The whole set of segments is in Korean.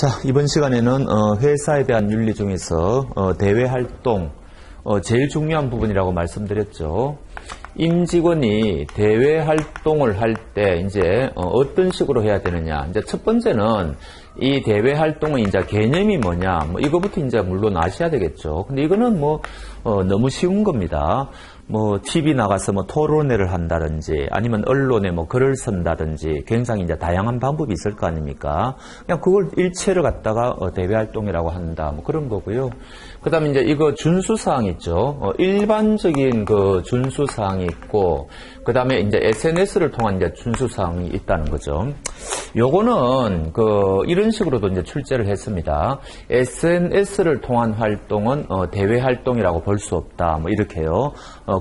자, 이번 시간에는 회사에 대한 윤리 중에서 대외 활동 제일 중요한 부분이라고 말씀드렸죠. 임직원이 대외 활동을 할 때 이제 어떤 식으로 해야 되느냐. 이제 첫 번째는 이 대외 활동의 이제 개념이 뭐냐. 뭐 이거부터 이제 물론 아셔야 되겠죠. 근데 이거는 너무 쉬운 겁니다. TV 나가서 토론회를 한다든지, 아니면 언론에 글을 쓴다든지, 굉장히 이제 다양한 방법이 있을 거 아닙니까? 그냥 그걸 일체를 갖다가 대외 활동이라고 한다. 그런 거고요. 그 다음에 이제 이거 준수사항 있죠. 일반적인 그 준수사항이 있고, 그 다음에 이제 SNS를 통한 이제 준수사항이 있다는 거죠. 요거는 이런 식으로도 이제 출제를 했습니다. SNS를 통한 활동은 대외 활동이라고 볼 수 없다. 이렇게요.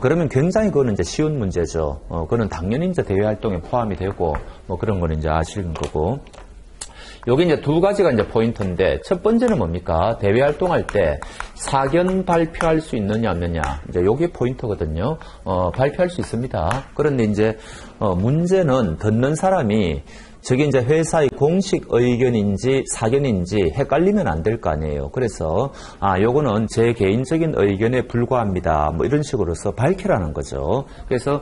그러면 굉장히 그거는 이제 쉬운 문제죠. 그거는 당연히 이제 대외 활동에 포함이 되고, 그런 거는 이제 아시는 거고. 여기 이제 두 가지가 이제 포인트인데, 첫 번째는 뭡니까? 대외 활동할 때 사견 발표할 수 있느냐, 없느냐. 이제 요게 포인트거든요. 발표할 수 있습니다. 그런데 이제, 문제는 듣는 사람이 저게 이제 회사의 공식 의견인지 사견인지 헷갈리면 안 될 거 아니에요. 그래서 요거는 제 개인적인 의견에 불과합니다. 이런 식으로서 밝히라는 거죠. 그래서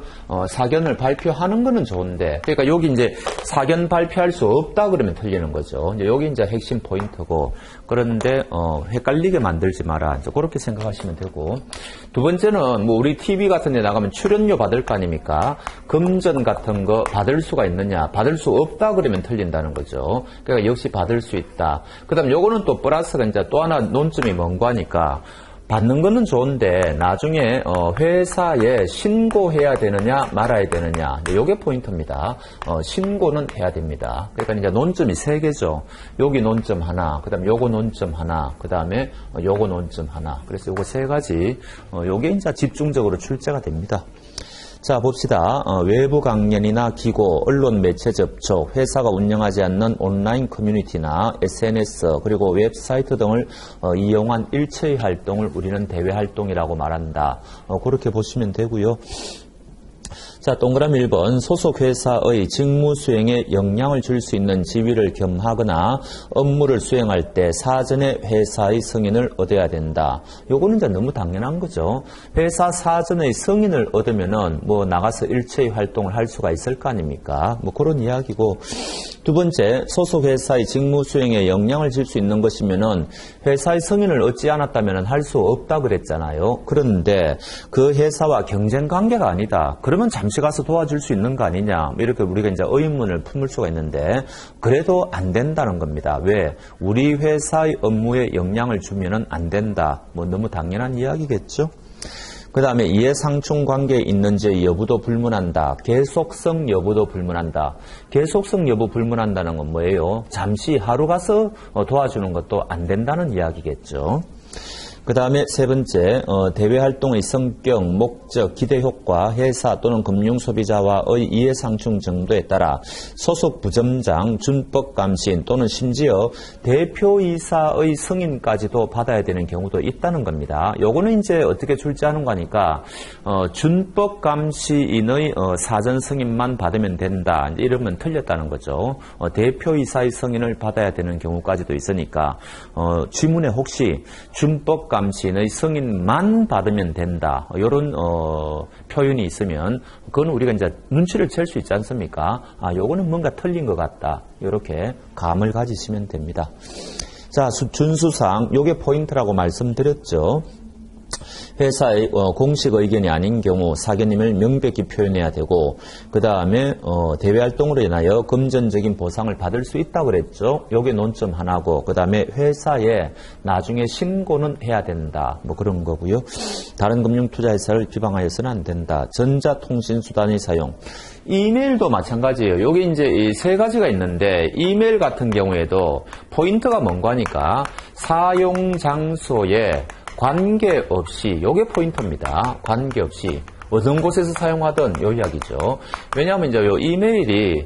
사견을 발표하는 거는 좋은데, 그러니까 여기 이제 사견 발표할 수 없다 그러면 틀리는 거죠. 이제 여기 이제 핵심 포인트고, 그런데 헷갈리게 만들지 마라. 이제 그렇게 생각하시면 되고, 두 번째는 우리 TV 같은 데 나가면 출연료 받을 거 아닙니까? 금전 같은 거 받을 수가 있느냐? 받을 수 없다 그러면 틀린다는 거죠. 그러니까 역시 받을 수 있다. 그 다음 요거는 또 플러스가 이제 또 하나 논점이 뭔가 하니까, 받는 거는 좋은데 나중에 회사에 신고해야 되느냐 말아야 되느냐, 요게 포인트입니다. 신고는 해야 됩니다. 그러니까 이제 논점이 세 개죠. 여기 논점 하나, 그 다음에 요거 논점 하나, 그 다음에 요거 논점 하나. 그래서 요거 세 가지, 요게 이제 집중적으로 출제가 됩니다. 자, 봅시다. 외부 강연이나 기고, 언론 매체 접촉, 회사가 운영하지 않는 온라인 커뮤니티나 SNS, 그리고 웹사이트 등을 이용한 일체의 활동을 우리는 대외 활동이라고 말한다. 그렇게 보시면 되고요. 자, 동그라미 1번, 소속 회사의 직무 수행에 영향을 줄 수 있는 지위를 겸하거나 업무를 수행할 때 사전에 회사의 승인을 얻어야 된다. 요거는 이제 너무 당연한 거죠. 회사 사전의 승인을 얻으면은 나가서 일체의 활동을 할 수가 있을 거 아닙니까? 그런 이야기고. 두 번째, 소속 회사의 직무 수행에 영향을 줄 수 있는 것이면은 회사의 승인을 얻지 않았다면 할 수 없다 그랬잖아요. 그런데 그 회사와 경쟁 관계가 아니다. 그러면 잠시 가서 도와줄 수 있는 거 아니냐. 이렇게 우리가 이제 의문을 품을 수가 있는데, 그래도 안 된다는 겁니다. 왜? 우리 회사의 업무에 영향을 주면은 안 된다. 너무 당연한 이야기겠죠. 그 다음에 이해상충 관계에 있는지 여부도 불문한다. 계속성 여부도 불문한다. 계속성 여부 불문한다는 건 뭐예요? 잠시 하루 가서 도와주는 것도 안 된다는 이야기겠죠. 그 다음에 세 번째, 대외 활동의 성격, 목적, 기대 효과, 회사 또는 금융 소비자와의 이해상충 정도에 따라 소속 부점장, 준법감시인 또는 심지어 대표이사의 승인까지도 받아야 되는 경우도 있다는 겁니다. 요거는 이제 어떻게 출제하는 거니까, 준법감시인의 사전 승인만 받으면 된다. 이러면 틀렸다는 거죠. 대표이사의 승인을 받아야 되는 경우까지도 있으니까, 지문에 혹시 준법 감시인의 승인만 받으면 된다. 이런 표현이 있으면 그건 우리가 이제 눈치를 챌 수 있지 않습니까? 요거는 뭔가 틀린 것 같다. 이렇게 감을 가지시면 됩니다. 자, 준수사항, 요게 포인트라고 말씀드렸죠. 회사의 공식 의견이 아닌 경우 사견임을 명백히 표현해야 되고, 그 다음에 대외 활동으로 인하여 금전적인 보상을 받을 수 있다고 그랬죠. 요게 논점 하나고, 그 다음에 회사에 나중에 신고는 해야 된다. 그런 거고요. 다른 금융투자회사를 비방하여서는 안 된다. 전자통신수단의 사용. 이메일도 마찬가지예요. 여기 이제 이 세 가지가 있는데, 이메일 같은 경우에도 포인트가 뭔가 하니까 사용 장소에 관계없이, 요게 포인트입니다. 관계없이 어떤 곳에서 사용하든 요 이야기죠. 왜냐하면 이제 요 이메일이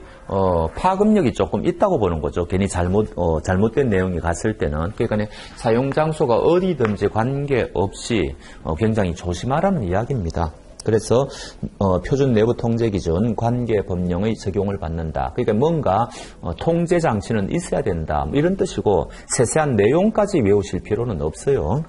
파급력이 조금 있다고 보는 거죠. 괜히 잘못된 내용이 갔을 때는. 그러니까 사용 장소가 어디든지 관계없이 굉장히 조심하라는 이야기입니다. 그래서 표준 내부 통제 기준 관계 법령의 적용을 받는다. 그러니까 뭔가 통제 장치는 있어야 된다. 이런 뜻이고 세세한 내용까지 외우실 필요는 없어요.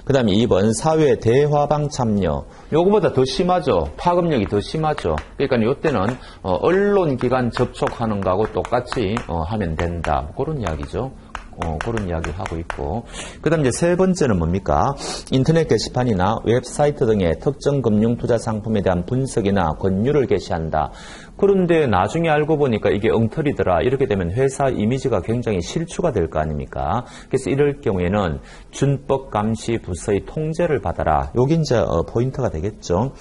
그 다음에 2번 사회 대화방 참여. 요거보다 더 심하죠. 파급력이 더 심하죠. 그러니까 요때는 언론기관 접촉하는 거하고 똑같이 하면 된다. 그런 이야기죠. 그런 이야기를 하고 있고. 그 다음 이제 세 번째는 뭡니까? 인터넷 게시판이나 웹사이트 등의 특정 금융 투자 상품에 대한 분석이나 권유를 게시한다. 그런데 나중에 알고 보니까 이게 엉터리더라. 이렇게 되면 회사 이미지가 굉장히 실추가 될 거 아닙니까? 그래서 이럴 경우에는 준법 감시 부서의 통제를 받아라. 요게 이제 포인트가 되겠죠.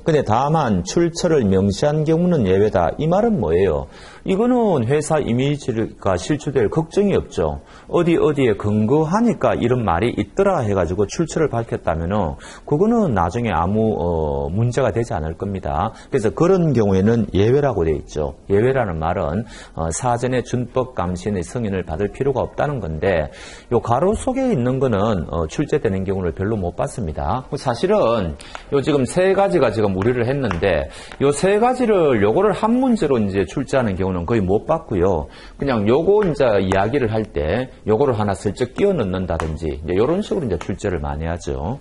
근데 다만 출처를 명시한 경우는 예외다. 이 말은 뭐예요? 이거는 회사 이미지가 실추될 걱정이 없죠. 어디에 근거하니까 이런 말이 있더라 해가지고 출처를 밝혔다면은 그거는 나중에 아무 문제가 되지 않을 겁니다. 그래서 그런 경우에는 예외라고 되어 있죠. 예외라는 말은 사전에 준법 감시인의 승인을 받을 필요가 없다는 건데 요 가로 속에 있는 거는 출제되는 경우를 별로 못 봤습니다. 사실은 요 지금 세 가지가 지금 우리를 했는데 요 세 가지를 요거를 한 문제로 이제 출제하는 경우는 거의 못 봤고요. 그냥 요거 이제 이야기를 할 때 요거를 하나 슬쩍 끼워 넣는다든지 이제 요런 식으로 이제 출제를 많이 하죠.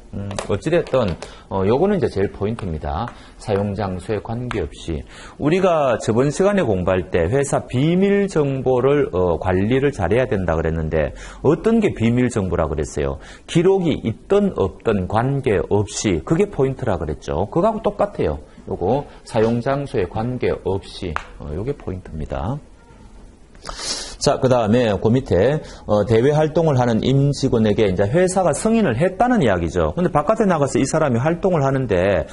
어찌됐든 요거는 이제 제일 포인트입니다. 사용 장소에 관계없이 우리가 저번 시간에 공부할 때 회사 비밀 정보를 관리를 잘해야 된다 그랬는데 어떤 게 비밀 정보라 그랬어요? 기록이 있든 없든 관계없이 그게 포인트라 그랬죠. 그거하고 똑같아요. 요거 사용 장소에 관계없이 요게 포인트입니다. 자, 그 다음에 그 밑에 대외 활동을 하는 임직원에게 이제 회사가 승인을 했다는 이야기죠. 근데 바깥에 나가서 이 사람이 활동을 하는데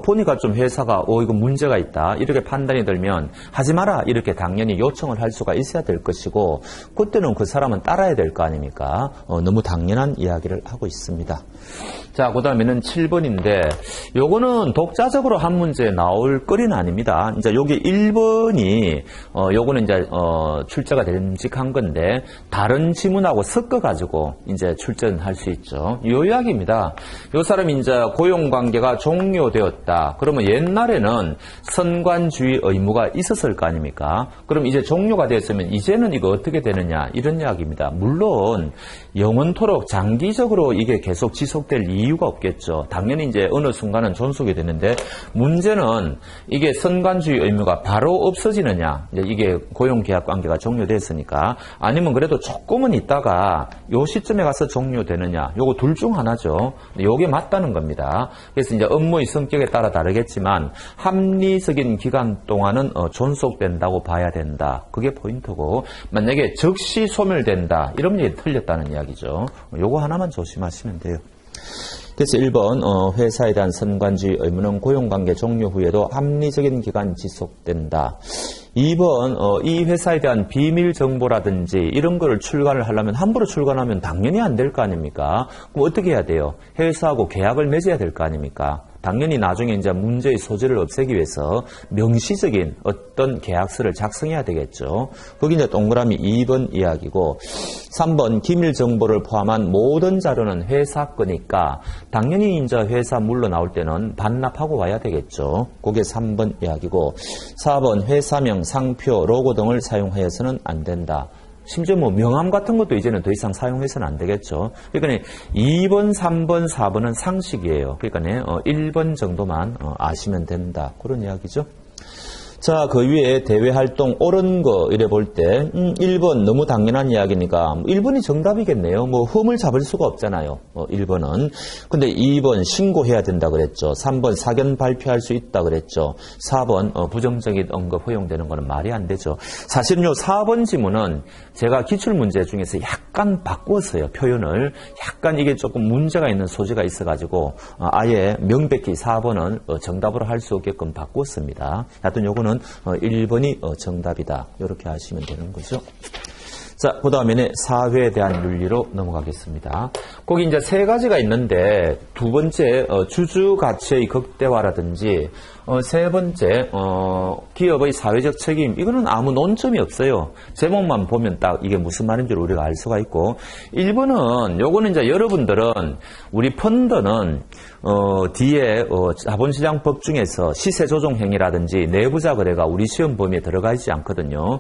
보니까 좀 회사가 이거 문제가 있다 이렇게 판단이 들면 하지 마라 이렇게 당연히 요청을 할 수가 있어야 될 것이고 그때는 그 사람은 따라야 될 거 아닙니까? 너무 당연한 이야기를 하고 있습니다. 자, 그 다음에는 7번인데 요거는 독자적으로 한 문제에 나올 거리는 아닙니다. 이제 여기 1번이 요거는 이제 출제가 됨직한 건데 다른 지문하고 섞어가지고 이제 출제는 할 수 있죠. 요 이야기입니다. 요 사람이 이제 고용관계가 종료되었다. 그러면 옛날에는 선관주의 의무가 있었을 거 아닙니까? 그럼 이제 종료가 됐으면 이제는 이거 어떻게 되느냐 이런 이야기입니다. 물론 영원토록 장기적으로 이게 계속 지속될 이유가 없겠죠. 당연히 이제 어느 순간은 존속이 되는데 문제는 이게 선관주의 의무가 바로 없어지느냐 이제 이게 고용계약 관계가 종료됐으니까 아니면 그래도 조금은 있다가 요 시점에 가서 종료되느냐 요거 둘 중 하나죠. 요게 맞다는 겁니다. 그래서 이제 업무의 성격에 따라 다르겠지만 합리적인 기간 동안은 존속된다고 봐야 된다. 그게 포인트고 만약에 즉시 소멸된다 이러면 이게 틀렸다는 이야기죠. 요거 하나만 조심하시면 돼요. 그래서 1번 회사에 대한 선관주의 의무는 고용관계 종료 후에도 합리적인 기간 지속된다. 2번 이 회사에 대한 비밀 정보라든지 이런 거를 출간을 하려면 함부로 출간하면 당연히 안 될 거 아닙니까? 그럼 어떻게 해야 돼요? 회사하고 계약을 맺어야 될 거 아닙니까? 당연히 나중에 이제 문제의 소지를 없애기 위해서 명시적인 어떤 계약서를 작성해야 되겠죠. 거기 이제 동그라미 2번 이야기고 3번 기밀 정보를 포함한 모든 자료는 회사 거니까 당연히 이제 회사 물러나올 때는 반납하고 와야 되겠죠. 그게 3번 이야기고 4번 회사명, 상표, 로고 등을 사용하여서는 안 된다. 심지어 뭐 명함 같은 것도 이제는 더 이상 사용해서는 안 되겠죠. 그러니까 2번, 3번, 4번은 상식이에요. 그러니까 1번 정도만 아시면 된다. 그런 이야기죠. 자, 그 위에 대외활동 옳은 거 이래 볼 때 1번 너무 당연한 이야기니까 1번이 정답이겠네요. 뭐 흠을 잡을 수가 없잖아요. 1번은. 근데 2번 신고해야 된다 그랬죠. 3번 사견 발표할 수 있다 그랬죠. 4번 부정적인 언급 허용되는 거는 말이 안 되죠. 사실은 요 4번 지문은 제가 기출문제 중에서 약간 바꾸었어요. 표현을. 약간 이게 조금 문제가 있는 소지가 있어가지고 아예 명백히 4번은 정답으로 할 수 없게끔 바꾸었습니다. 하여튼 요거는 1번이 정답이다. 이렇게 하시면 되는 거죠. 자, 그 다음에는 사회에 대한 윤리로 넘어가겠습니다. 거기 이제 세 가지가 있는데 두 번째 주주 가치의 극대화라든지 세 번째, 기업의 사회적 책임. 이거는 아무 논점이 없어요. 제목만 보면 딱 이게 무슨 말인지 우리가 알 수가 있고. 1번은, 요거는 이제 여러분들은 우리 펀드는, 뒤에, 자본시장법 중에서 시세조정 행위라든지 내부자 거래가 우리 시험 범위에 들어가 있지 않거든요.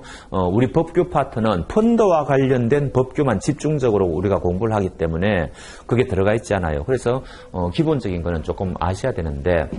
우리 법규 파트는 펀드와 관련된 법규만 집중적으로 우리가 공부를 하기 때문에 그게 들어가 있지 않아요. 그래서, 기본적인 거는 조금 아셔야 되는데,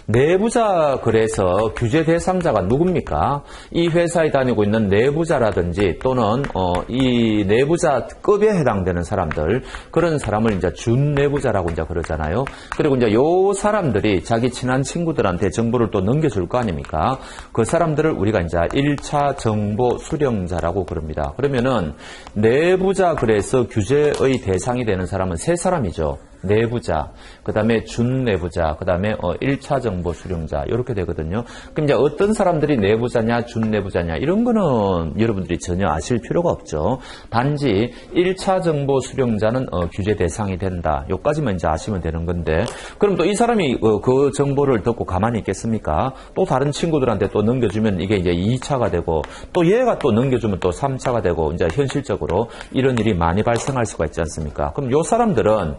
내부자 거래에서 규제 대상자가 누굽니까? 이 회사에 다니고 있는 내부자라든지 또는 이 내부자급에 해당되는 사람들, 그런 사람을 이제 준내부자라고 이제 그러잖아요. 그리고 이제 요 사람들이 자기 친한 친구들한테 정보를 또 넘겨줄 거 아닙니까? 그 사람들을 우리가 이제 1차 정보 수령자라고 그럽니다. 그러면은 내부자 거래에서 규제의 대상이 되는 사람은 세 사람이죠. 내부자, 그 다음에 준내부자, 그 다음에 1차 정보 수령자, 이렇게 되거든요. 그럼 이제 어떤 사람들이 내부자냐, 준내부자냐, 이런 거는 여러분들이 전혀 아실 필요가 없죠. 단지 1차 정보 수령자는 규제 대상이 된다. 요까지만 이제 아시면 되는 건데, 그럼 또 이 사람이 그 정보를 듣고 가만히 있겠습니까? 또 다른 친구들한테 또 넘겨주면 이게 이제 2차가 되고, 또 얘가 또 넘겨주면 또 3차가 되고, 이제 현실적으로 이런 일이 많이 발생할 수가 있지 않습니까? 그럼 요 사람들은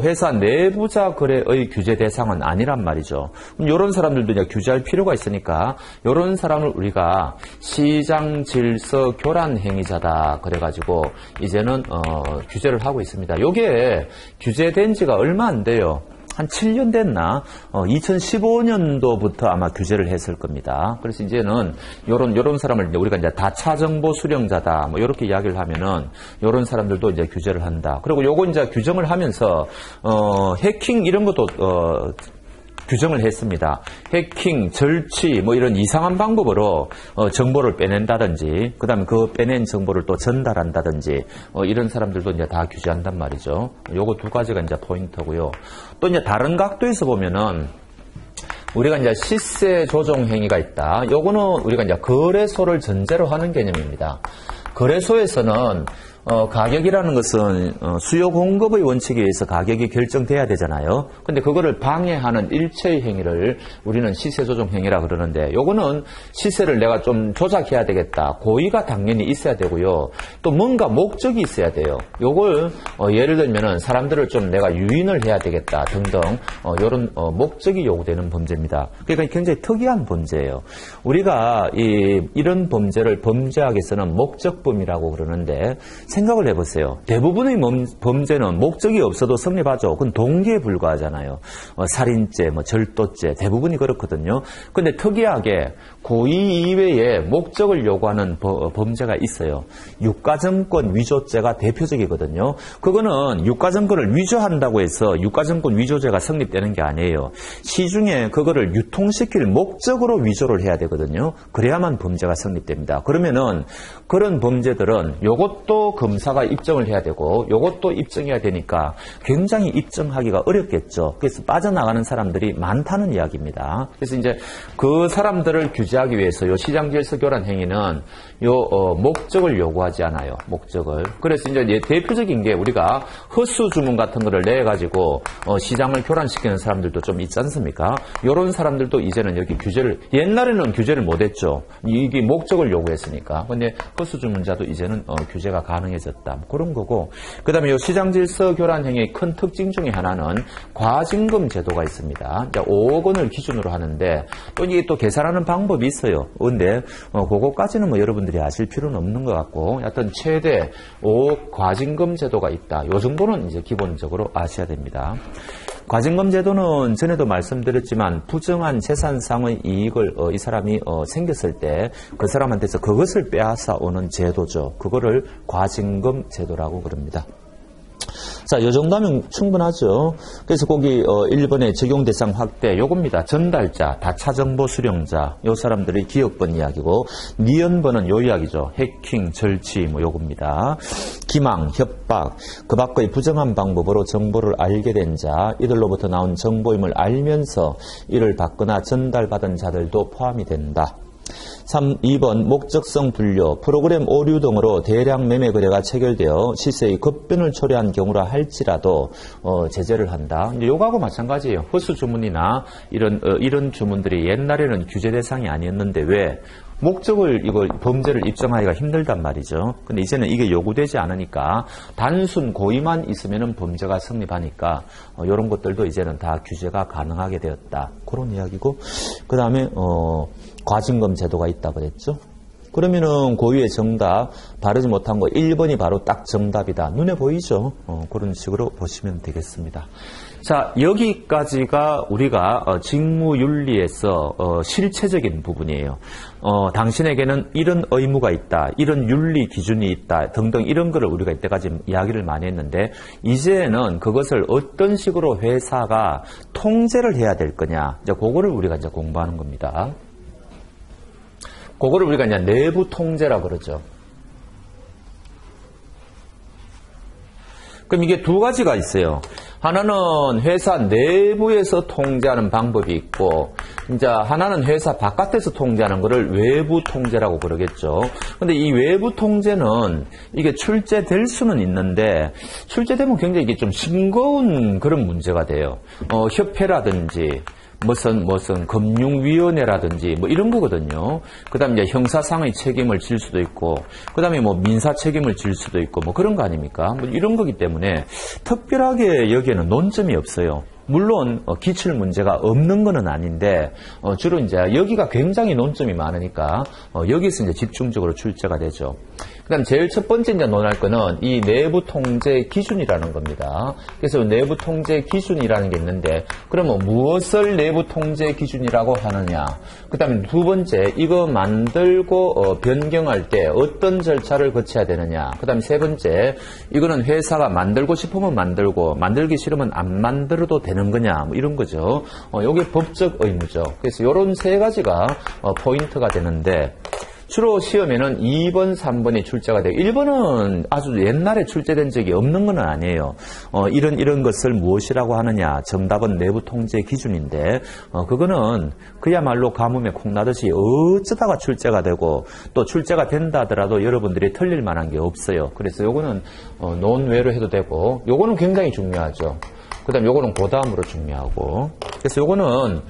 회사 내부자 거래의 규제 대상은 아니란 말이죠. 이런 사람들도 이제 규제할 필요가 있으니까 이런 사람을 우리가 시장 질서 교란 행위자다 그래가지고 이제는 규제를 하고 있습니다. 이게 규제된 지가 얼마 안 돼요. 한 7년 됐나? 2015년도부터 아마 규제를 했을 겁니다. 그래서 이제는 요런 사람을 우리가 이제 다차 정보 수령자다. 뭐 요렇게 이야기를 하면은 요런 사람들도 이제 규제를 한다. 그리고 요거 이제 규정을 하면서 해킹 이런 것도 규정을 했습니다. 해킹, 절취, 뭐 이런 이상한 방법으로 정보를 빼낸다든지, 그 다음에 그 빼낸 정보를 또 전달한다든지, 이런 사람들도 이제 다 규제한단 말이죠. 요거 두 가지가 이제 포인트고요. 또 이제 다른 각도에서 보면은, 우리가 이제 시세 조정 행위가 있다. 요거는 우리가 이제 거래소를 전제로 하는 개념입니다. 거래소에서는 가격이라는 것은 수요 공급의 원칙에 의해서 가격이 결정돼야 되잖아요. 근데 그거를 방해하는 일체의 행위를 우리는 시세 조정 행위라 그러는데, 요거는 시세를 내가 좀 조작해야 되겠다. 고의가 당연히 있어야 되고요. 또 뭔가 목적이 있어야 돼요. 요걸 예를 들면은 사람들을 좀 내가 유인을 해야 되겠다 등등 요런 목적이 요구되는 범죄입니다. 그러니까 굉장히 특이한 범죄예요. 우리가 이런 범죄를 범죄학에서는 목적범이라고 그러는데, 생각을 해보세요. 대부분의 범죄는 목적이 없어도 성립하죠. 그건 동기에 불과하잖아요. 살인죄, 절도죄, 대부분이 그렇거든요. 근데 특이하게 고의 이외에 목적을 요구하는 범죄가 있어요. 유가증권 위조죄가 대표적이거든요. 그거는 유가증권을 위조한다고 해서 유가증권 위조죄가 성립되는 게 아니에요. 시중에 그거를 유통시킬 목적으로 위조를 해야 되거든요. 그래야만 범죄가 성립됩니다. 그러면은 그런 범죄들은 요것도 검사가 입증을 해야 되고 요것도 입증해야 되니까 굉장히 입증하기가 어렵겠죠. 그래서 빠져나가는 사람들이 많다는 이야기입니다. 그래서 이제 그 사람들을 규제하기 위해서 요 시장질서 교란 행위는 목적을 요구하지 않아요. 목적을. 그래서 이제 대표적인 게 우리가 헛수 주문 같은 거를 내 가지고 시장을 교란시키는 사람들도 좀 있지 않습니까? 요런 사람들도 이제는 여기 규제를, 옛날에는 규제를 못 했죠. 이게 목적을 요구했으니까. 근데 헛수 주문자도 이제는 규제가 가능해졌다. 그런 거고. 그다음에 요 시장 질서 교란 행위의 큰 특징 중에 하나는 과징금 제도가 있습니다. 5억 원을 기준으로 하는데 또 이게 또 계산하는 방법이 있어요. 근데 그거까지는 뭐 여러분들이 아실 필요는 없는 것 같고, 하여튼 최대 5억 과징금 제도가 있다. 요 정도는 이제 기본적으로 아셔야 됩니다. 과징금 제도는 전에도 말씀드렸지만 부정한 재산상의 이익을 이 사람이 생겼을 때 그 사람한테서 그것을 빼앗아 오는 제도죠. 그거를 과징금 제도라고 그럽니다. 자, 이 정도면 충분하죠. 그래서 거기 1번의 적용 대상 확대 요겁니다. 전달자, 다차정보 수령자, 요 사람들이 기억번 이야기고, 니은번은 요 이야기죠. 해킹, 절취 뭐 요겁니다. 기망, 협박, 그 밖의 부정한 방법으로 정보를 알게 된 자, 이들로부터 나온 정보임을 알면서 이를 받거나 전달받은 자들도 포함이 된다. 2번 목적성 분류, 프로그램 오류 등으로 대량 매매 거래가 체결되어 시세의 급변을 초래한 경우라 할지라도 제재를 한다. 요거하고 마찬가지예요. 허수 주문이나 이런 주문들이 옛날에는 규제 대상이 아니었는데 왜? 목적을 이걸 범죄를 입증하기가 힘들단 말이죠. 근데 이제는 이게 요구되지 않으니까 단순 고의만 있으면은 범죄가 성립하니까 이런 것들도 이제는 다 규제가 가능하게 되었다. 그런 이야기고 그 다음에 과징금 제도가 있다 그랬죠. 그러면은 고유의 정답 바르지 못한 거 1번이 바로 딱 정답이다. 눈에 보이죠? 그런 식으로 보시면 되겠습니다. 자, 여기까지가 우리가 직무윤리에서 실체적인 부분이에요. 당신에게는 이런 의무가 있다, 이런 윤리 기준이 있다 등등 이런 거를 우리가 이때까지 이야기를 많이 했는데 이제는 그것을 어떤 식으로 회사가 통제를 해야 될 거냐, 이제 그거를 우리가 이제 공부하는 겁니다. 그거를 우리가 이제 내부 통제라고 그러죠. 그럼 이게 두 가지가 있어요. 하나는 회사 내부에서 통제하는 방법이 있고, 이제 하나는 회사 바깥에서 통제하는 거를 외부 통제라고 그러겠죠. 근데 이 외부 통제는 이게 출제될 수는 있는데, 출제되면 굉장히 이게 좀 싱거운 그런 문제가 돼요. 협회라든지, 무슨 금융위원회라든지 뭐 이런 거거든요. 그 다음에 이제 형사상의 책임을 질 수도 있고, 그 다음에 뭐 민사 책임을 질 수도 있고, 뭐 그런 거 아닙니까? 뭐 이런 거기 때문에 특별하게 여기에는 논점이 없어요. 물론 기출 문제가 없는 거는 아닌데 주로 이제 여기가 굉장히 논점이 많으니까 여기서 이제 집중적으로 출제가 되죠. 그다음 제일 첫 번째 이제 논할 거는 이 내부 통제 기준이라는 겁니다. 그래서 내부 통제 기준이라는 게 있는데 그러면 무엇을 내부 통제 기준이라고 하느냐. 그다음에 두 번째 이거 만들고 변경할 때 어떤 절차를 거쳐야 되느냐. 그다음에 세 번째 이거는 회사가 만들고 싶으면 만들고 만들기 싫으면 안 만들어도 되는 거냐, 뭐 이런 거죠. 이게 법적 의무죠. 그래서 이런 세 가지가 포인트가 되는데 주로 시험에는 2번, 3번이 출제가 돼요. 1번은 아주 옛날에 출제된 적이 없는 건 아니에요. 이런 것을 무엇이라고 하느냐. 정답은 내부 통제 기준인데 그거는 그야말로 가뭄에 콩나듯이 어쩌다가 출제가 되고 또 출제가 된다 하더라도 여러분들이 틀릴 만한 게 없어요. 그래서 요거는 논외로 해도 되고 요거는 굉장히 중요하죠. 그 다음에 요거는 그 다음으로 중요하고 그래서 요거는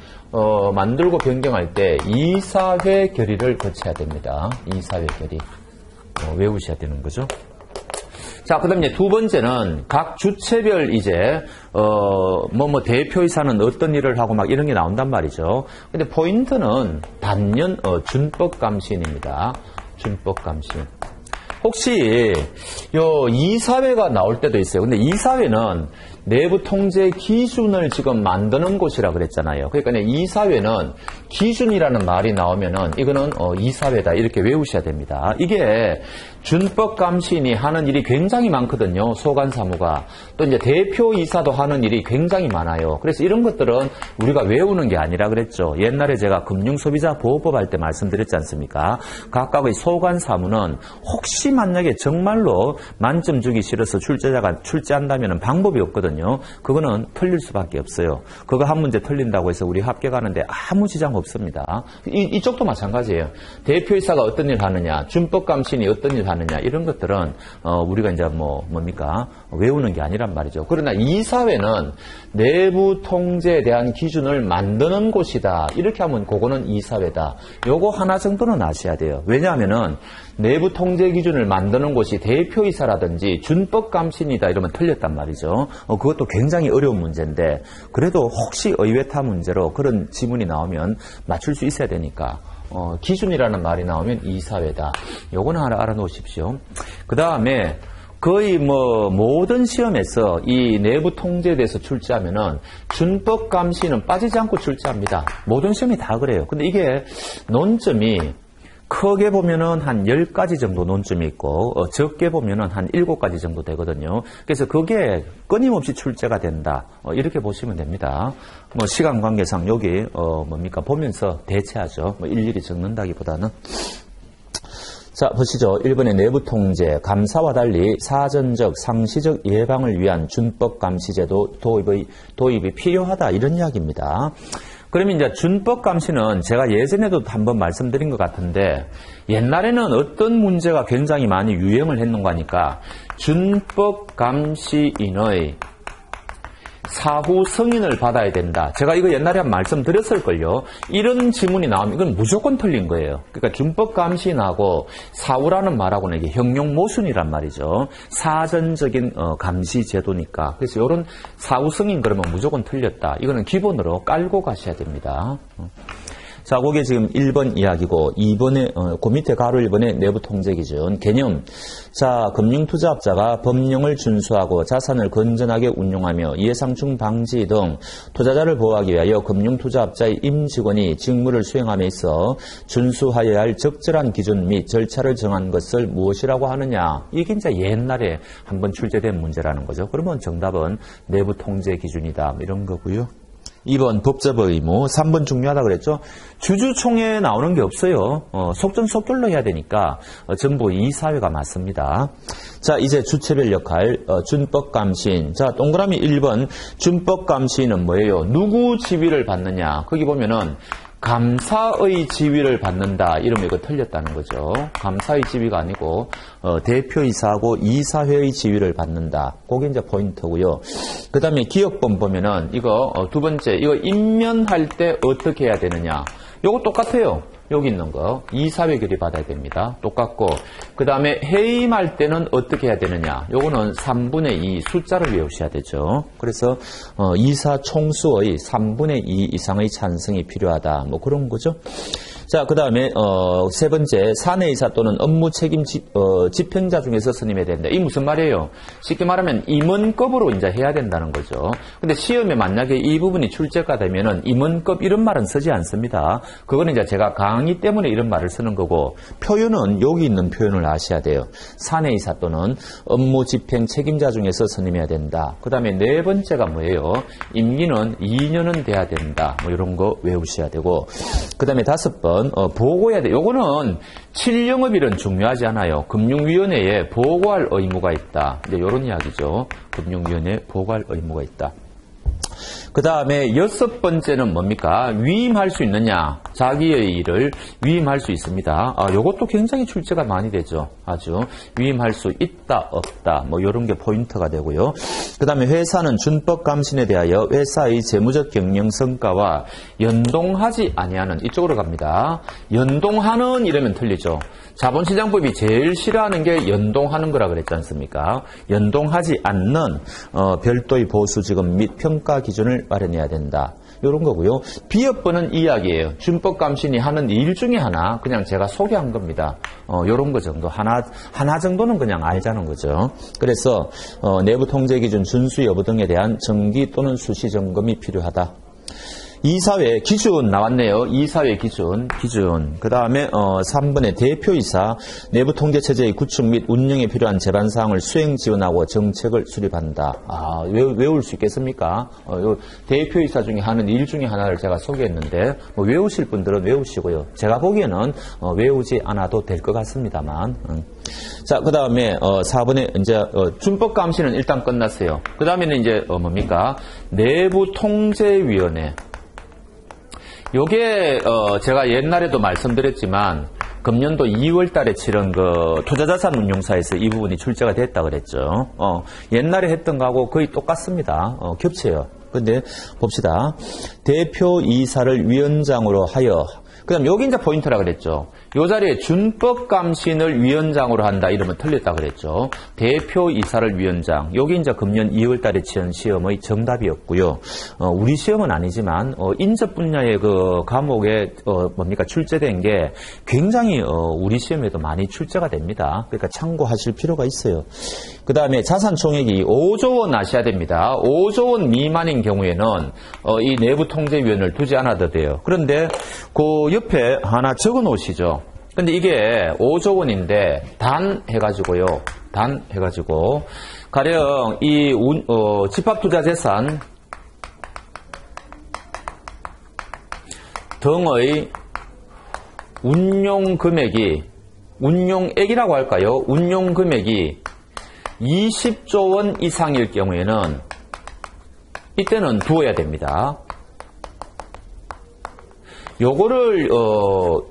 만들고 변경할 때 이사회 결의를 거쳐야 됩니다. 이사회 결의 외우셔야 되는 거죠. 자, 그 다음에 두 번째는 각 주체별 이제 대표이사는 어떤 일을 하고 막 이런 게 나온단 말이죠. 근데 포인트는 단연 준법감시인입니다. 준법감시인. 혹시 요 이사회가 나올 때도 있어요. 근데 이사회는 내부 통제 기준을 지금 만드는 곳이라 그랬잖아요. 그러니까 이사회는 기준이라는 말이 나오면은 이거는 이사회다 이렇게 외우셔야 됩니다. 이게 준법감시인이 하는 일이 굉장히 많거든요. 소관사무가. 또 이제 대표이사도 하는 일이 굉장히 많아요. 그래서 이런 것들은 우리가 외우는 게 아니라 그랬죠. 옛날에 제가 금융소비자보호법 할 때 말씀드렸지 않습니까? 각각의 소관사무는 혹시 만약에 정말로 만점 주기 싫어서 출제자가 출제한다면 방법이 없거든요. 그거는 틀릴 수밖에 없어요. 그거 한 문제 틀린다고 해서 우리 합격하는데 아무 지장 없습니다. 이쪽도 마찬가지예요. 대표이사가 어떤 일 하느냐, 준법감시인이 어떤 일 하느냐 이런 것들은 우리가 이제 뭡니까 외우는 게 아니란 말이죠. 그러나 이사회는 내부 통제에 대한 기준을 만드는 곳이다. 이렇게 하면 그거는 이사회다. 요거 하나 정도는 아셔야 돼요. 왜냐하면은 내부 통제 기준을 만드는 곳이 대표이사라든지 준법감시인이다 이러면 틀렸단 말이죠. 그것도 굉장히 어려운 문제인데 그래도 혹시 의외타 문제로 그런 지문이 나오면 맞출 수 있어야 되니까 기준이라는 말이 나오면 이사회다. 요거는 하나 알아놓으십시오. 그 다음에 거의 모든 시험에서 이 내부 통제에 대해서 출제하면은 준법 감시는 빠지지 않고 출제합니다. 모든 시험이 다 그래요. 근데 이게 논점이 크게 보면은 한 10가지 정도 논점이 있고 적게 보면은 한 7가지 정도 되거든요. 그래서 그게 끊임없이 출제가 된다. 이렇게 보시면 됩니다. 시간 관계상 여기 보면서 대체하죠. 일일이 적는다기보다는. 자, 보시죠. 1번의 내부 통제, 감사와 달리 사전적, 상시적 예방을 위한 준법 감시제도 도입이 필요하다. 이런 이야기입니다. 그러면 이제 준법 감시는 제가 예전에도 한번 말씀드린 것 같은데 옛날에는 어떤 문제가 굉장히 많이 유행을 했는가 하니까 준법 감시인의 사후 승인을 받아야 된다. 제가 이거 옛날에 한 말씀드렸을걸요. 이런 지문이 나오면 이건 무조건 틀린 거예요. 그러니까 준법 감시인하고 사후라는 말하고는 이게 형용 모순이란 말이죠. 사전적인 감시 제도니까. 그래서 이런 사후 승인 그러면 무조건 틀렸다. 이거는 기본으로 깔고 가셔야 됩니다. 자, 그게 지금 1번 이야기고 2번에 그 밑에 가로 1번의 내부 통제 기준 개념. 자, 금융투자업자가 법령을 준수하고 자산을 건전하게 운용하며 이해상충 방지 등 투자자를 보호하기 위하여 금융투자업자의 임직원이 직무를 수행함에 있어 준수하여야 할 적절한 기준 및 절차를 정한 것을 무엇이라고 하느냐. 이게 이제 옛날에 한번 출제된 문제라는 거죠. 그러면 정답은 내부 통제 기준이다. 이런 거고요. 2번 법적 의무, 3번 중요하다 그랬죠. 주주총회에 나오는 게 없어요. 속전속결로 해야 되니까 전부 이사회가 맞습니다. 자, 이제 주체별 역할, 준법감시인. 자, 동그라미 1번 준법감시인은 뭐예요? 누구 지위를 받느냐. 거기 보면은 감사의 지위를 받는다. 이러면 이거 틀렸다는 거죠. 감사의 지위가 아니고 대표이사하고 이사회의 지위를 받는다. 그게 이제 포인트고요. 그 다음에 기억본 보면은 이거 두 번째 이거 임면할 때 어떻게 해야 되느냐. 요거 똑같아요. 여기 있는 거 이사회 결의 받아야 됩니다. 똑같고 그 다음에 해임할 때는 어떻게 해야 되느냐. 요거는 3분의 2 숫자를 외우셔야 되죠. 그래서 이사 총수의 3분의 2 이상의 찬성이 필요하다. 뭐 그런 거죠. 자, 그 다음에 세 번째 사내이사 또는 업무 책임 집행자 중에서 선임해야 된다. 이 무슨 말이에요? 쉽게 말하면 임원급으로 이제 해야 된다는 거죠. 근데 시험에 만약에 이 부분이 출제가 되면은 임원급 이런 말은 쓰지 않습니다. 그거는 이제 제가 강의 때문에 이런 말을 쓰는 거고 표현은 여기 있는 표현을 아셔야 돼요. 사내이사 또는 업무 집행 책임자 중에서 선임해야 된다. 그 다음에 네 번째가 뭐예요? 임기는 2년은 돼야 된다. 뭐 이런 거 외우셔야 되고 그 다음에 5번 보고해야 돼. 요거는 7영업일은 중요하지 않아요. 금융위원회에 보고할 의무가 있다. 이제 이런 이야기죠. 금융위원회에 보고할 의무가 있다. 그 다음에 6번째는 뭡니까? 위임할 수 있느냐? 자기의 일을 위임할 수 있습니다. 요것도 굉장히 출제가 많이 되죠. 아주 위임할 수 있다, 없다, 뭐 이런 게 포인트가 되고요. 그 다음에 회사는 준법 감신에 대하여 회사의 재무적 경영 성과와 연동하지 아니하는 이쪽으로 갑니다. 연동하는 이러면 틀리죠. 자본시장법이 제일 싫어하는 게 연동하는 거라 그랬지 않습니까? 연동하지 않는 별도의 보수지급 및 평가 기준을 마련해야 된다. 이런 거고요. 비업번은 이야기예요. 준법감신이 하는 일 중에 하나 그냥 제가 소개한 겁니다. 이런 거 정도 하나 정도는 그냥 알자는 거죠. 그래서 내부 통제 기준 준수 여부 등에 대한 정기 또는 수시 점검이 필요하다. 이사회 기준 나왔네요. 이사회 기준. 그 다음에 3번에 대표이사 내부 통제 체제의 구축 및 운영에 필요한 제반 사항을 수행 지원하고 정책을 수립한다. 외울 수 있겠습니까? 요 대표이사 중에 하는 일 중에 하나를 제가 소개했는데 뭐 외우실 분들은 외우시고요. 제가 보기에는 외우지 않아도 될 것 같습니다만. 자, 그 다음에 4번에 이제 준법 감시는 일단 끝났어요. 그 다음에는 이제 뭡니까? 내부 통제위원회. 요게 제가 옛날에도 말씀드렸지만 금년도 2월 달에 치른 그 투자자산 운용사에서 이 부분이 출제가 됐다 그랬죠. 옛날에 했던 거하고 거의 똑같습니다. 겹쳐요. 근데 봅시다. 대표이사를 위원장으로 하여 그 다음 여기 이제 포인트라 그랬죠. 요 자리에 준법감신을 위원장으로 한다 이러면 틀렸다 그랬죠. 대표이사를 위원장. 여기 이제 금년 2월 달에 치른 시험의 정답이었고요. 우리 시험은 아니지만 인접 분야의 그 과목에 뭡니까 출제된 게 굉장히 우리 시험에도 많이 출제가 됩니다. 그러니까 참고하실 필요가 있어요. 그 다음에 자산 총액이 5조 원 아셔야 됩니다. 5조 원 미만인 경우에는 이 내부 통제위원을 두지 않아도 돼요. 그런데 그 옆에 하나 적어 놓으시죠. 근데 이게 5조 원인데 단 해가지고요. 가령 이 집합투자재산 등의 운용액이라고 할까요? 운용금액이 20조 원 이상일 경우에는 이때는 두어야 됩니다. 요거를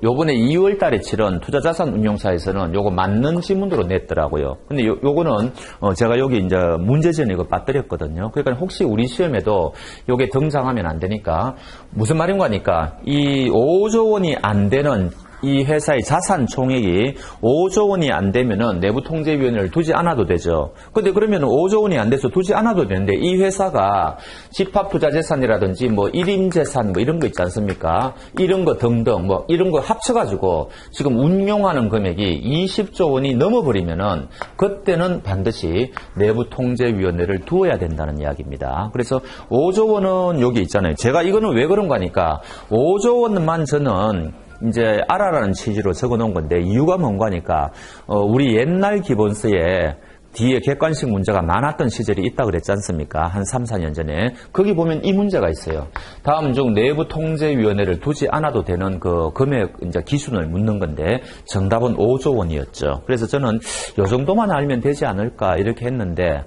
요번에 2월 달에 치른 투자자산운용사에서는 요거 맞는 지문으로 냈더라고요. 근데 요거는 제가 여기 이제 문제지는 이거 빠뜨렸거든요. 그러니까 혹시 우리 시험에도 요게 등장하면 안 되니까 무슨 말인가 하니까 이 5조 원이 안 되는 이 회사의 자산 총액이 5조 원이 안 되면은 내부통제위원회를 두지 않아도 되죠. 근데 그러면 5조 원이 안 돼서 두지 않아도 되는데 이 회사가 집합투자재산이라든지 뭐 1인 재산 뭐 이런 거 있지 않습니까? 이런 거 등등 뭐 이런 거 합쳐가지고 지금 운용하는 금액이 20조 원이 넘어버리면은 그때는 반드시 내부통제위원회를 두어야 된다는 이야기입니다. 그래서 5조 원은 여기 있잖아요. 제가 이거는 왜 그런가 하니까 5조 원만 저는 이제 알아라는 취지로 적어놓은 건데 이유가 뭔가 하니까 우리 옛날 기본서에 뒤에 객관식 문제가 많았던 시절이 있다 그랬지 않습니까? 한 3, 4년 전에. 거기 보면 이 문제가 있어요. 다음 중 내부통제위원회를 두지 않아도 되는 그 금액 이제 기준을 묻는 건데 정답은 5조 원이었죠. 그래서 저는 이 정도만 알면 되지 않을까 이렇게 했는데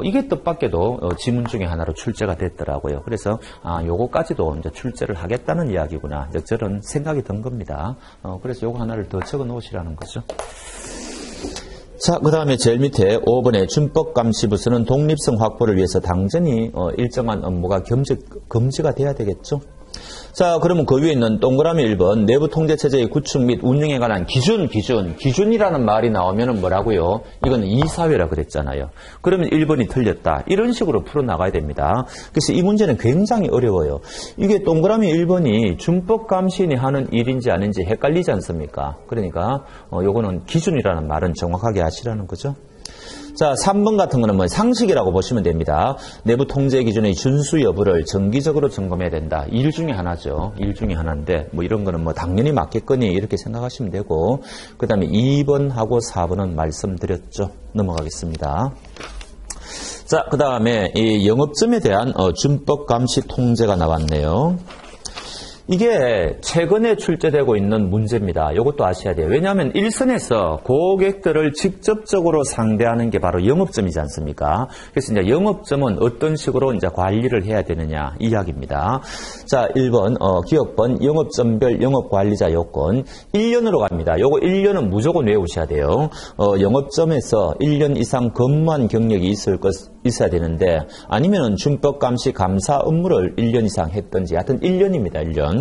이게 뜻밖에도 지문 중에 하나로 출제가 됐더라고요. 그래서 요거까지도 이제 출제를 하겠다는 이야기구나. 이제 저런 생각이 든 겁니다. 그래서 요거 하나를 더 적어 놓으시라는 거죠. 자, 그 다음에 제일 밑에 5번에 준법감시부서는 독립성 확보를 위해서 당연히 일정한 업무가 금지가 돼야 되겠죠. 자, 그러면 그 위에 있는 동그라미 1번 내부통제체제의 구축 및 운영에 관한 기준이라는 말이 나오면 뭐라고요? 이건 이사회라 그랬잖아요. 그러면 1번이 틀렸다. 이런 식으로 풀어나가야 됩니다. 그래서 이 문제는 굉장히 어려워요. 이게 동그라미 1번이 준법감시인이 하는 일인지 아닌지 헷갈리지 않습니까? 그러니까 요거는 기준이라는 말은 정확하게 하시라는 거죠. 자, 3번 같은 거는 뭐 상식이라고 보시면 됩니다. 내부 통제 기준의 준수 여부를 정기적으로 점검해야 된다. 일 중에 하나죠. 일 중에 하나인데 뭐 이런 거는 뭐 당연히 맞겠거니 이렇게 생각하시면 되고 그 다음에 2번하고 4번은 말씀드렸죠. 넘어가겠습니다. 자, 그 다음에 이 영업점에 대한 준법 감시 통제가 나왔네요. 이게 최근에 출제되고 있는 문제입니다. 이것도 아셔야 돼요. 왜냐하면 일선에서 고객들을 직접적으로 상대하는 게 바로 영업점이지 않습니까? 그래서 이제 영업점은 어떤 식으로 이제 관리를 해야 되느냐 이야기입니다. 자, 1번 기업번 영업점별 영업관리자 요건 1년으로 갑니다. 요거 1년은 무조건 외우셔야 돼요. 영업점에서 1년 이상 근무한 경력이 있어야 되는데 아니면은 준법감시 감사 업무를 1년 이상 했던지 하여튼 1년입니다. 1년.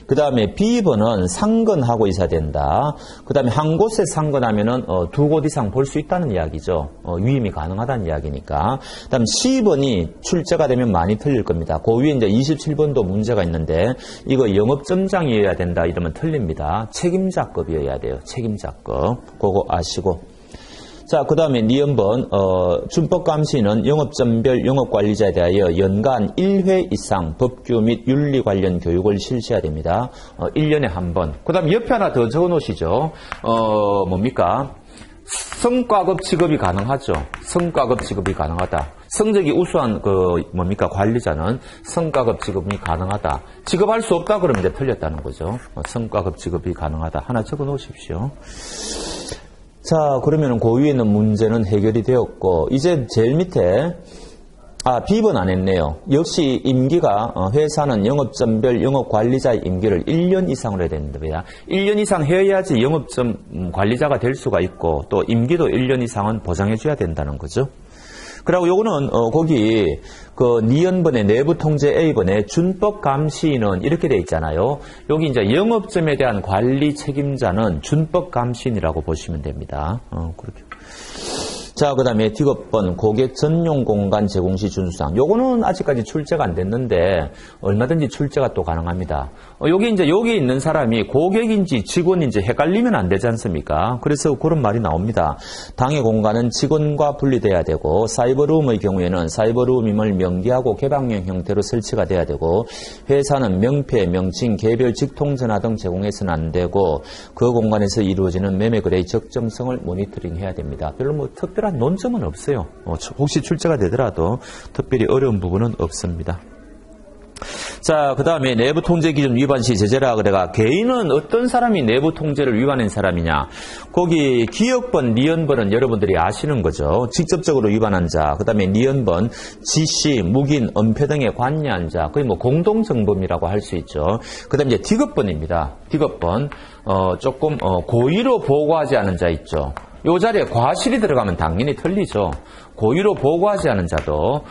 그 다음에 B번은 상근하고 있어야 된다. 그 다음에 한 곳에 상근하면은 두 곳 이상 볼 수 있다는 이야기죠. 위임이 가능하다는 이야기니까. 그 다음 C번이 출제가 되면 많이 틀릴 겁니다. 그 위에 이제 27번도 문제가 있는데 이거 영업점장이어야 된다 이러면 틀립니다. 책임자급이어야 돼요. 책임자급. 그거 아시고. 자, 그 다음에 니은번 준법감시는 영업점별 영업관리자에 대하여 연간 1회 이상 법규 및 윤리 관련 교육을 실시해야 됩니다. 1년에 한 번. 그 다음에 옆에 하나 더 적어놓으시죠. 뭡니까? 성과급 지급이 가능하죠. 성과급 지급이 가능하다. 성적이 우수한 관리자는 성과급 지급이 가능하다. 지급할 수 없다 그러면 이제 틀렸다는 거죠. 성과급 지급이 가능하다. 하나 적어놓으십시오. 자, 그러면 그 위에 있는 문제는 해결이 되었고 이제 제일 밑에 B번 안 했네요. 역시 임기가 회사는 영업점별 영업관리자의 임기를 1년 이상으로 해야 됩니다. 1년 이상 해야지 영업점 관리자가 될 수가 있고 또 임기도 1년 이상은 보장해 줘야 된다는 거죠. 그리고 요거는 거기 니은번의 내부통제 A번의 준법감시인은 이렇게 돼 있잖아요. 여기 이제 영업점에 대한 관리 책임자는 준법감시인이라고 보시면 됩니다. 그렇게. 자, 그 다음에 D번 고객 전용 공간 제공 시 준수사항. 요거는 아직까지 출제가 안 됐는데 얼마든지 출제가 또 가능합니다. 여기 있는 사람이 고객인지 직원인지 헷갈리면 안 되지 않습니까? 그래서 그런 말이 나옵니다. 당의 공간은 직원과 분리돼야 되고 사이버룸의 경우에는 사이버룸임을 명기하고 개방형 형태로 설치가 돼야 되고 회사는 명패, 명칭, 개별 직통전화 등 제공해서는 안 되고 그 공간에서 이루어지는 매매 거래의 적정성을 모니터링해야 됩니다. 별로 뭐 특별한 논점은 없어요. 혹시 출제가 되더라도 특별히 어려운 부분은 없습니다. 자, 그 다음에 내부 통제 기준 위반 시 제재라 그래가 개인은 어떤 사람이 내부 통제를 위반한 사람이냐. 거기 기억번, 니은번은 여러분들이 아시는 거죠. 직접적으로 위반한 자. 그 다음에 니은번, 지시, 묵인, 은폐 등에 관여한 자. 거의 뭐 공동정범이라고 할 수 있죠. 그 다음에 이제 디귿번입니다. 디귿번. 조금 고의로 보고하지 않은 자 있죠. 이 자리에 과실이 들어가면 당연히 틀리죠. 고의로 보고하지 않은 자도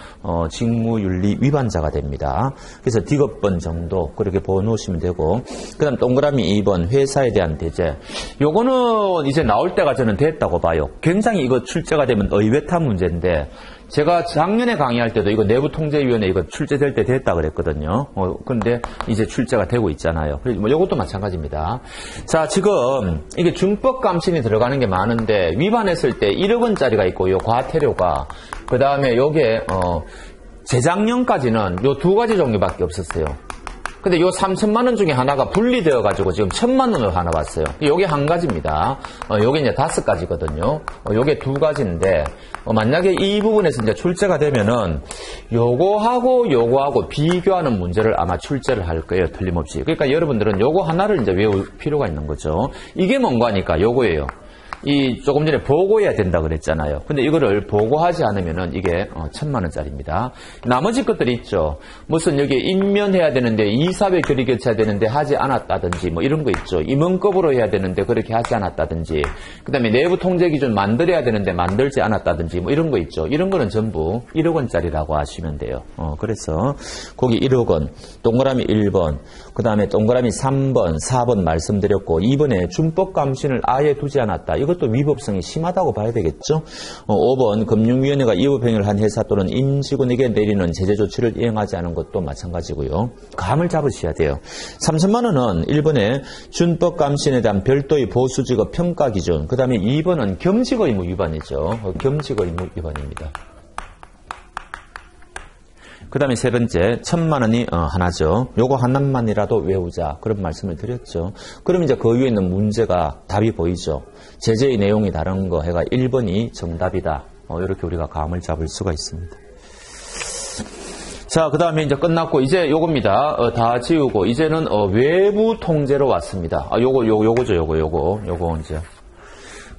직무윤리 위반자가 됩니다. 그래서 디귿번 정도 그렇게 보놓으시면 되고, 그 다음 동그라미 2번 회사에 대한 대제. 요거는 이제 나올 때가 저는 됐다고 봐요. 굉장히 이거 출제가 되면 의외타 문제인데, 제가 작년에 강의할 때도 이거 내부통제위원회 이거 출제될 때 됐다 그랬거든요. 근데 이제 출제가 되고 있잖아요. 그래서 뭐 이것도 마찬가지입니다. 자, 지금 이게 준법 감신이 들어가는 게 많은데, 위반했을 때 1억 원짜리가 있고, 요 과태료가, 그 다음에 요게, 재작년까지는 요 두 가지 종류밖에 없었어요. 근데 요 3천만 원 중에 하나가 분리되어 가지고 지금 1,000만 원을 하나 봤어요. 요게 한 가지입니다. 요게 이제 5가지거든요. 요게 2가지인데, 만약에 이 부분에서 이제 출제가 되면은 요거하고 요거하고 비교하는 문제를 아마 출제를 할 거예요. 틀림없이. 그러니까 여러분들은 요거 하나를 이제 외울 필요가 있는 거죠. 이게 뭔가 하니까 요거예요. 이 조금 전에 보고해야 된다 그랬잖아요. 근데 이거를 보고하지 않으면은 이게 1,000만 원짜리입니다. 나머지 것들이 있죠. 무슨 여기 임면해야 되는데 이사회 결의 교체해야 되는데 하지 않았다든지 뭐 이런 거 있죠. 임원급으로 해야 되는데 그렇게 하지 않았다든지, 그다음에 내부 통제 기준 만들어야 되는데 만들지 않았다든지 뭐 이런 거 있죠. 이런 거는 전부 1억 원짜리라고 하시면 돼요. 그래서 거기 1억 원, 동그라미 1번, 그다음에 동그라미 3번, 4번 말씀드렸고, 2번에 준법 감신을 아예 두지 않았다. 이것도 위법성이 심하다고 봐야 되겠죠. 5번 금융위원회가 이법행위를 한 회사 또는 임직원에게 내리는 제재 조치를 이행하지 않은 것도 마찬가지고요. 감을 잡으셔야 돼요. 3천만 원은 1번에 준법 감신에 대한 별도의 보수직업 평가 기준, 그 다음에 2번은 겸직 의무 위반이죠. 겸직 의무 위반입니다. 그 다음에 세 번째, 1,000만 원이 하나죠. 요거 하나만이라도 외우자. 그런 말씀을 드렸죠. 그럼 이제 그 위에 있는 문제가 답이 보이죠. 제재의 내용이 다른 거 해가 1번이 정답이다. 이렇게 우리가 감을 잡을 수가 있습니다. 자, 그 다음에 이제 끝났고, 이제 요겁니다. 다 지우고, 이제는 외부 통제로 왔습니다. 요거죠, 요거 이제.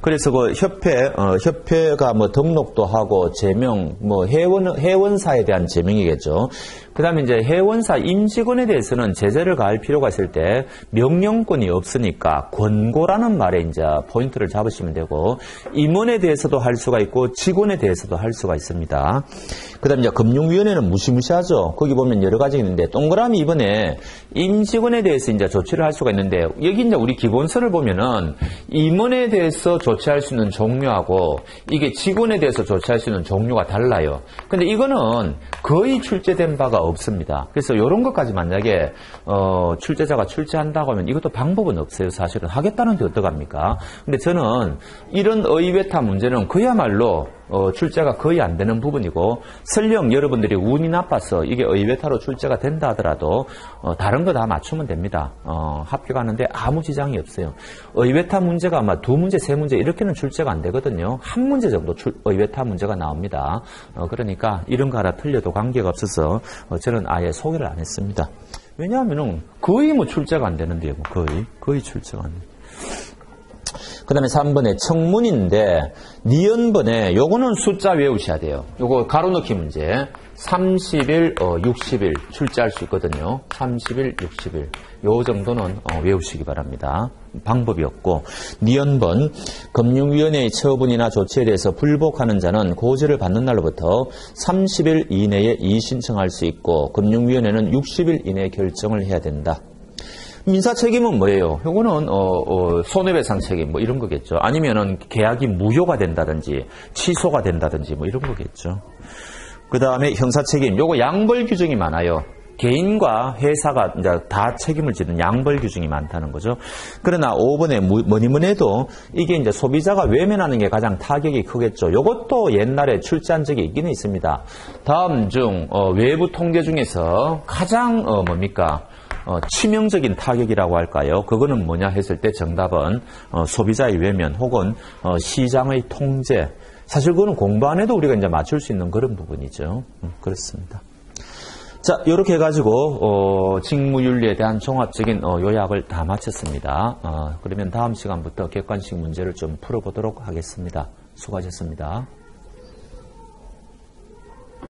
그래서 그 협회가 뭐 등록도 하고 제명, 뭐 회원사에 대한 제명이겠죠. 그 다음에 이제 회원사 임직원에 대해서는 제재를 가할 필요가 있을 때 명령권이 없으니까 권고라는 말에 이제 포인트를 잡으시면 되고, 임원에 대해서도 할 수가 있고 직원에 대해서도 할 수가 있습니다. 그 다음에 이제 금융위원회는 무시무시하죠. 거기 보면 여러 가지 있는데, 동그라미 이번에 임직원에 대해서 이제 조치를 할 수가 있는데, 여기 이제 우리 기본서를 보면은 임원에 대해서 조치할 수 있는 종류하고 이게 직원에 대해서 조치할 수 있는 종류가 달라요. 근데 이거는 거의 출제된 바가 없습니다. 그래서 이런 것까지 만약에 출제자가 출제한다고 하면 이것도 방법은 없어요. 사실은 하겠다는데 어떡합니까? 근데 저는 이런 의외타 문제는 그야말로 출제가 거의 안 되는 부분이고, 설령 여러분들이 운이 나빠서 이게 의외타로 출제가 된다 하더라도 다른 거 다 맞추면 됩니다. 합격하는데 아무 지장이 없어요. 의외타 문제가 아마 2문제, 3문제 이렇게는 출제가 안 되거든요. 한 문제 정도 의외타 문제가 나옵니다. 그러니까 이런 거 하나 틀려도 관계가 없어서 저는 아예 소개를 안 했습니다. 왜냐하면 거의 뭐 출제가 안 되는데요. 거의 출제가 안 돼요. 그 다음에 3번에 청문인데, 니은번에 요거는 숫자 외우셔야 돼요. 요거 가로넣기 문제. 30일, 60일 출제할 수 있거든요. 30일, 60일. 요 정도는 외우시기 바랍니다. 방법이 없고, 니은번 금융위원회의 처분이나 조치에 대해서 불복하는 자는 고지를 받는 날로부터 30일 이내에 이의신청할 수 있고, 금융위원회는 60일 이내에 결정을 해야 된다. 민사 책임은 뭐예요? 이거는 손해배상 책임 뭐 이런 거겠죠. 아니면은 계약이 무효가 된다든지 취소가 된다든지 뭐 이런 거겠죠. 그 다음에 형사 책임, 요거 양벌 규정이 많아요. 개인과 회사가 이제 다 책임을 지는 양벌 규정이 많다는 거죠. 그러나 5번에 뭐니 해도 이게 이제 소비자가 외면하는 게 가장 타격이 크겠죠. 요것도 옛날에 출제한 적이 있기는 있습니다. 다음 중 외부 통제 중에서 가장 뭡니까? 치명적인 타격이라고 할까요? 그거는 뭐냐 했을 때 정답은 소비자의 외면 혹은 시장의 통제. 사실 그거는 공부 안 해도 우리가 이제 맞출 수 있는 그런 부분이죠. 그렇습니다. 자, 이렇게 해가지고 직무윤리에 대한 종합적인 요약을 다 마쳤습니다. 그러면 다음 시간부터 객관식 문제를 좀 풀어보도록 하겠습니다. 수고하셨습니다.